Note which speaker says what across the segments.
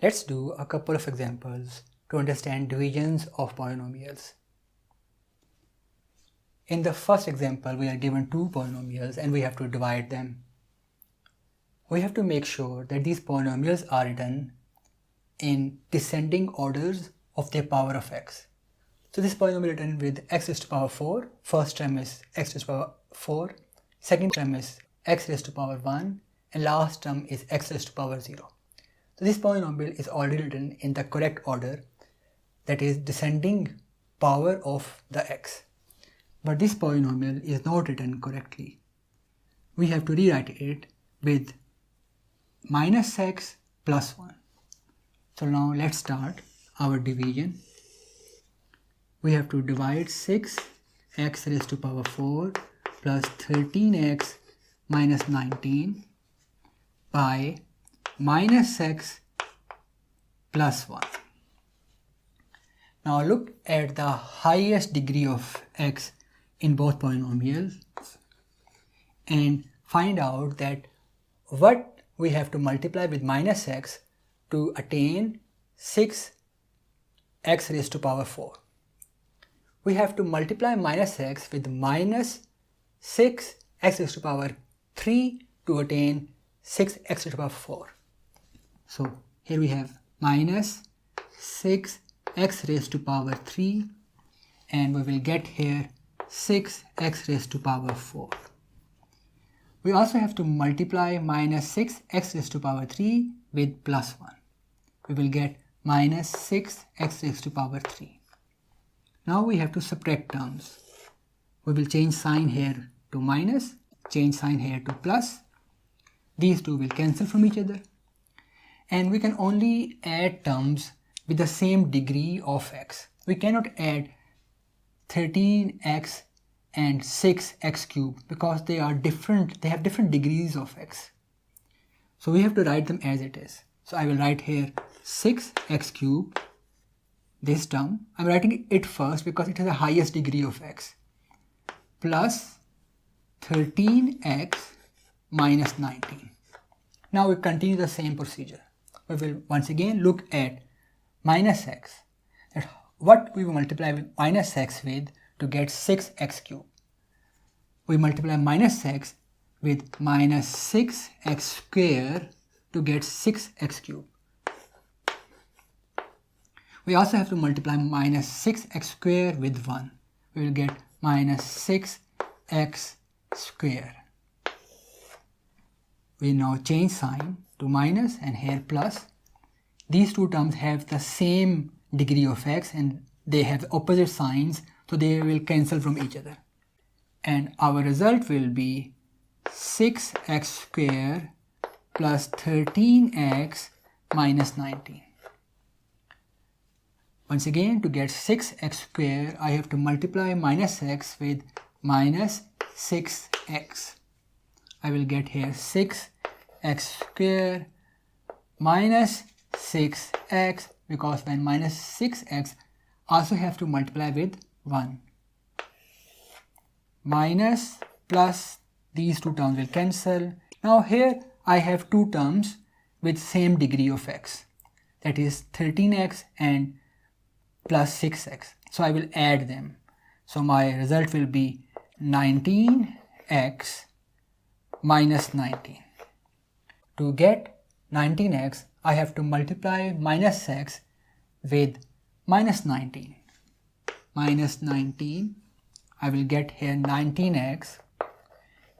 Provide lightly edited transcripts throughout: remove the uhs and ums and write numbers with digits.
Speaker 1: Let's do a couple of examples to understand divisions of polynomials. In the first example, we are given two polynomials and we have to divide them. We have to make sure that these polynomials are written in descending orders of their power of x. So this polynomial written with x raised to power 4, first term is x raised to power 4, second term is x raised to power 1, and last term is x raised to power 0. So this polynomial is already written in the correct order, that is descending power of the x. But this polynomial is not written correctly. We have to rewrite it with minus x plus 1. So now let's start our division. We have to divide 6x raised to power 4 plus 13x minus 19 by minus x plus 1. Now look at the highest degree of x in both polynomials and find out that what we have to multiply with minus x to attain 6x raised to power 4. We have to multiply minus x with minus 6x raised to power 3 to attain 6x raised to power 4. So here we have minus 6x raised to power 3 and we will get here 6x raised to power 4. We also have to multiply minus 6x raised to power 3 with plus 1. We will get minus 6x raised to power 3. Now we have to subtract terms. We will change sign here to minus, change sign here to plus. These two will cancel from each other. And we can only add terms with the same degree of x. We cannot add 13x and 6x cubed because they are different, they have different degrees of x. So we have to write them as it is. So I will write here 6x cubed, this term. I'm writing it first because it has the highest degree of x, plus 13x minus 19. Now we continue the same procedure. We will once again look at minus x. That what we will multiply with minus x with to get 6x cubed. We multiply minus x with minus 6x square to get 6x cubed. We also have to multiply minus 6x square with 1. We will get minus 6x square. We now change sign to minus and here plus. These two terms have the same degree of x and they have opposite signs, so they will cancel from each other. And our result will be 6x square plus 13x minus 19. Once again, to get 6x square, I have to multiply minus x with minus 6x. I will get here 6x square minus 6x, because when minus 6x also have to multiply with 1. Minus plus, these two terms will cancel. Now here I have two terms with same degree of x, that is 13x and plus 6x. So I will add them. So my result will be 19x minus 19. To get 19x, I have to multiply minus x with minus 19. Minus 19, I will get here 19x,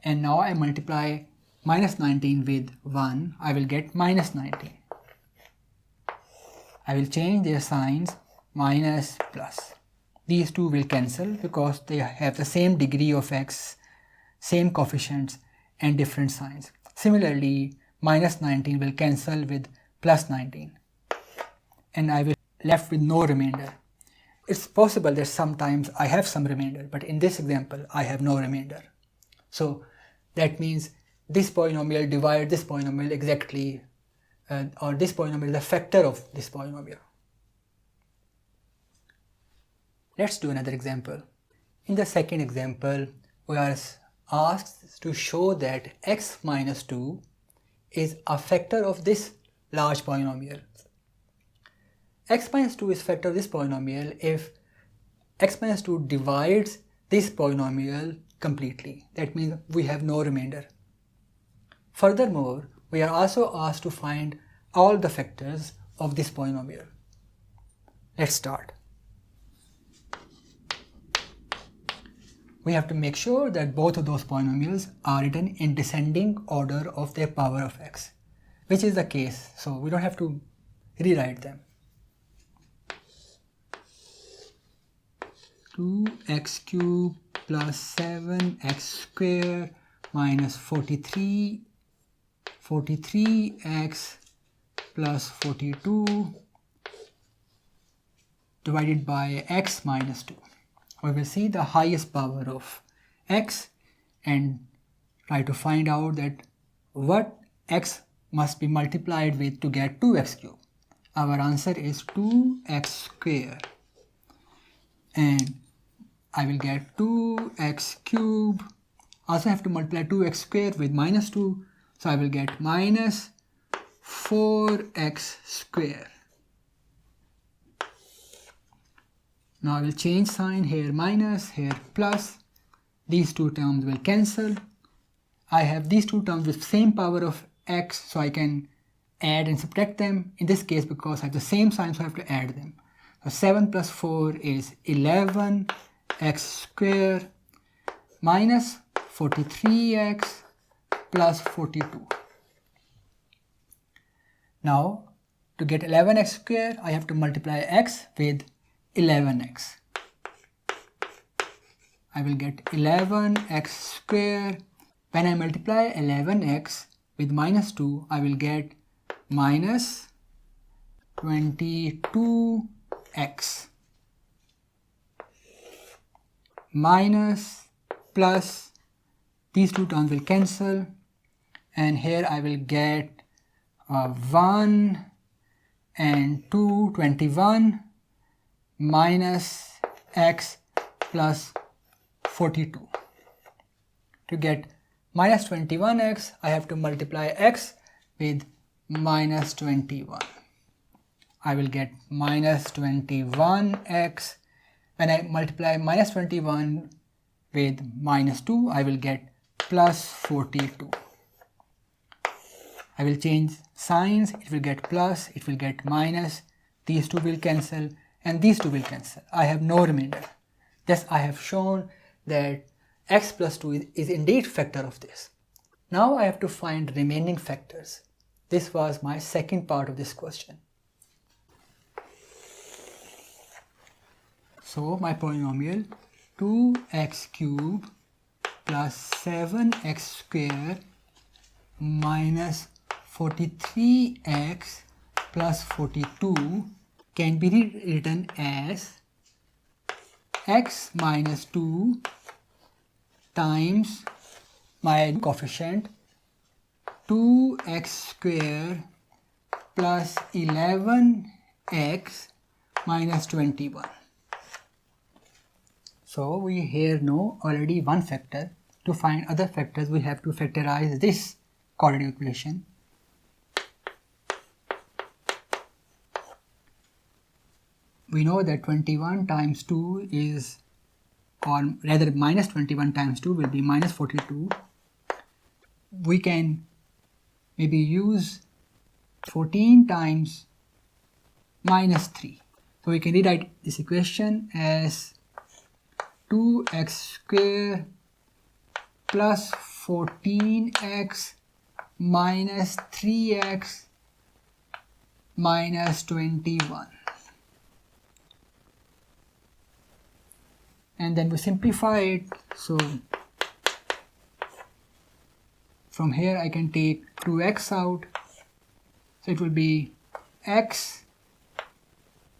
Speaker 1: and now I multiply minus 19 with 1, I will get minus 19. I will change their signs, minus plus. These two will cancel because they have the same degree of x, same coefficients and different signs. Similarly, minus 19 will cancel with plus 19 and I will left with no remainder. It's possible that sometimes I have some remainder, but in this example I have no remainder. So that means this polynomial divides this polynomial exactly, or this polynomial is a factor of this polynomial. Let's do another example. In the second example, we are asked to show that x minus 2 is a factor of this large polynomial. x minus 2 is factor of this polynomial if x minus 2 divides this polynomial completely. That means we have no remainder. Furthermore, we are also asked to find all the factors of this polynomial. Let's start. We have to make sure that both of those polynomials are written in descending order of their power of x, which is the case, so we don't have to rewrite them. 2x cubed plus 7x squared minus 43x plus 42 divided by x minus 2. We will see the highest power of x and try to find out that what x must be multiplied with to get 2x cubed. Our answer is 2x squared, and I will get 2x cubed. Also have to multiply 2x squared with minus 2, so I will get minus 4x squared. Now I will change sign, here minus, here plus. These two terms will cancel. I have these two terms with same power of x, so I can add and subtract them. In this case, because I have the same sign, so I have to add them. So 7 plus 4 is 11x squared minus 43x plus 42. Now, to get 11x squared, I have to multiply x with 11x. I will get 11x squared. When I multiply 11x with minus 2, I will get minus 22x minus plus, these two terms will cancel, and here I will get 1 and 2, 21 minus x plus 42. To get minus 21x, I have to multiply x with minus 21. I will get minus 21x. When I multiply minus 21 with minus 2, I will get plus 42. I will change signs, it will get plus, it will get minus, these two will cancel, and these two will cancel. I have no remainder. Thus I have shown that x plus 2 is indeed factor of this. Now I have to find remaining factors. This was my second part of this question. So my polynomial 2x cubed plus 7x squared minus 43x plus 42 can be rewritten as x minus 2 times my coefficient 2x squared plus 11x minus 21. So we here know already one factor. To find other factors, we have to factorize this quadratic equation. We know that 21 times 2 is, or rather minus 21 times 2 will be minus 42. We can maybe use 14 times minus 3. So we can rewrite this equation as 2x squared plus 14x minus 3x minus 21. And then we simplify it. So from here I can take 2x out. So it will be x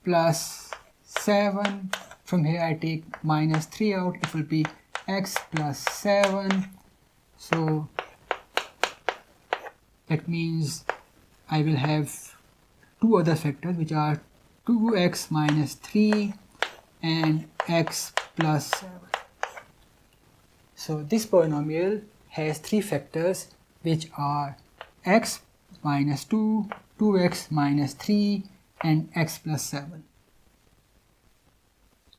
Speaker 1: plus 7. From here I take minus 3 out. It will be x plus 7. So that means I will have two other factors, which are 2x minus 3 and x plus 7. So this polynomial has three factors, which are x minus 2, 2x minus 3 and x plus 7.